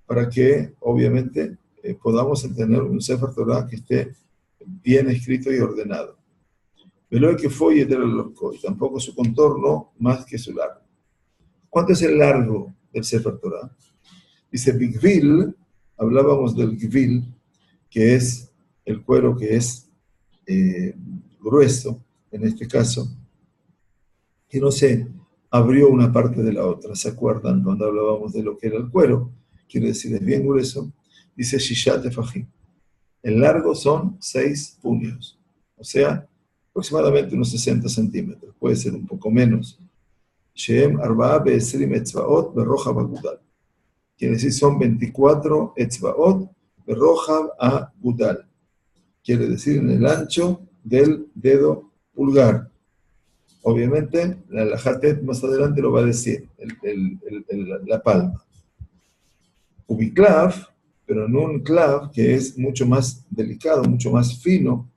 para que, obviamente, podamos tener un Sefer Torah que esté bien escrito y ordenado. Pero que fue y tampoco su contorno más que su largo. ¿Cuánto es el largo del Sefer Torah? Dice Bigvil, hablábamos del Gvil, que es el cuero que es grueso, en este caso, que no se abrió una parte de la otra. ¿Se acuerdan cuando hablábamos de lo que era el cuero? Quiere decir, es bien grueso. Dice Shishat Efahim. El largo son 6 puños, o sea, aproximadamente unos 60 centímetros, puede ser un poco menos. Sheem Arba'a Be'esrim Etzbaot Berroja Bagudal. Quiere decir, son 24 Etzbaot Berroja a Gudal. Quiere decir, en el ancho del dedo pulgar. Obviamente, la Lajatet más adelante lo va a decir, la palma. Ubiklav, pero en un clav que es mucho más delicado, mucho más fino.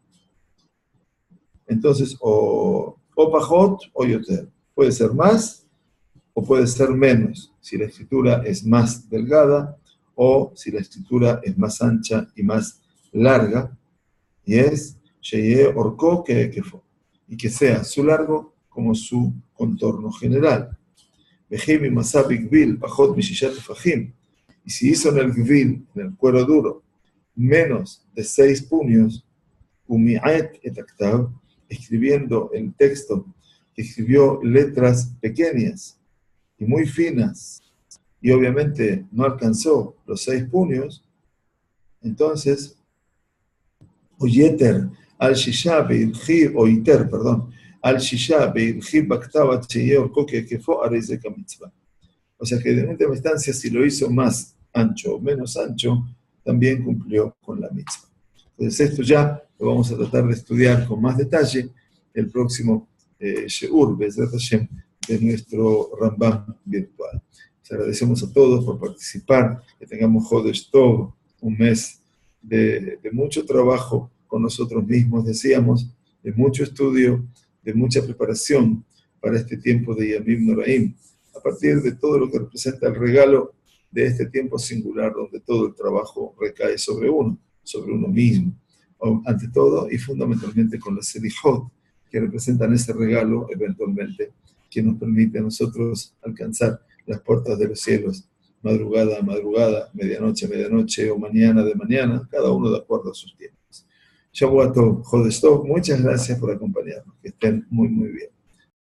Entonces, o pajot o yoter. Puede ser más o puede ser menos, si la escritura es más delgada o si la escritura es más ancha y más larga. Y es sheye orko que ekefo. Y que sea su largo como su contorno general. Vejim y masá bigvil pajot mishishat efahim. Y si hizo en el gvil, en el cuero duro, menos de 6 puños, umi'at et aktav, escribiendo el texto, escribió letras pequeñas y muy finas, y obviamente no alcanzó los 6 puños, entonces, oyeter al shisha beirji, o iter, perdón, al shisha beirji baktavat sheye orko kefo areizeka mitzvah. O sea que en última instancia, si lo hizo más ancho o menos ancho, también cumplió con la mitzvah. Entonces esto ya lo vamos a tratar de estudiar con más detalle el próximo Sheur, Bezrat Hashem, de nuestro Rambam virtual. Les agradecemos a todos por participar, que tengamos Jodesh Tov, un mes de mucho trabajo con nosotros mismos, decíamos, de mucho estudio, de mucha preparación para este tiempo de Yamim Noraim, a partir de todo lo que representa el regalo de este tiempo singular donde todo el trabajo recae sobre uno mismo, ante todo y fundamentalmente con las Selihot, que representan ese regalo eventualmente que nos permite a nosotros alcanzar las puertas de los cielos, madrugada a madrugada, medianoche a medianoche o mañana de mañana, cada uno de acuerdo a sus tiempos. Shavuot Tov, Jodesh Tov, muchas gracias por acompañarnos, que estén muy muy bien.